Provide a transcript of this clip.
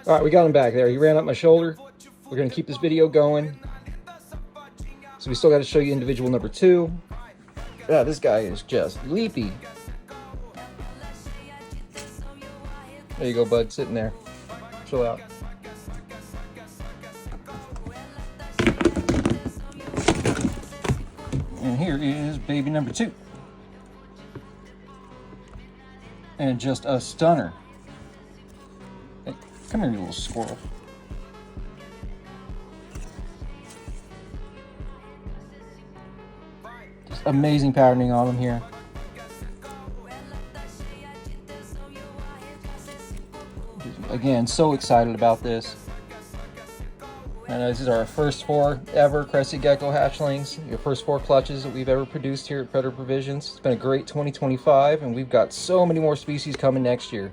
All right, we got him back there. He ran up my shoulder. We're going to keep this video going. So we still got to show you individual number 2. Yeah, this guy is just leapy. There you go, bud, sitting there. Chill out. And here is baby number 2. And just a stunner. Hey, come here, you little squirrel. Just amazing patterning on them here. Again, so excited about this. And this is our first 4 ever Crested Gecko hatchlings. Your first 4 clutches that we've ever produced here at Predator Provisions. It's been a great 2025, and we've got so many more species coming next year.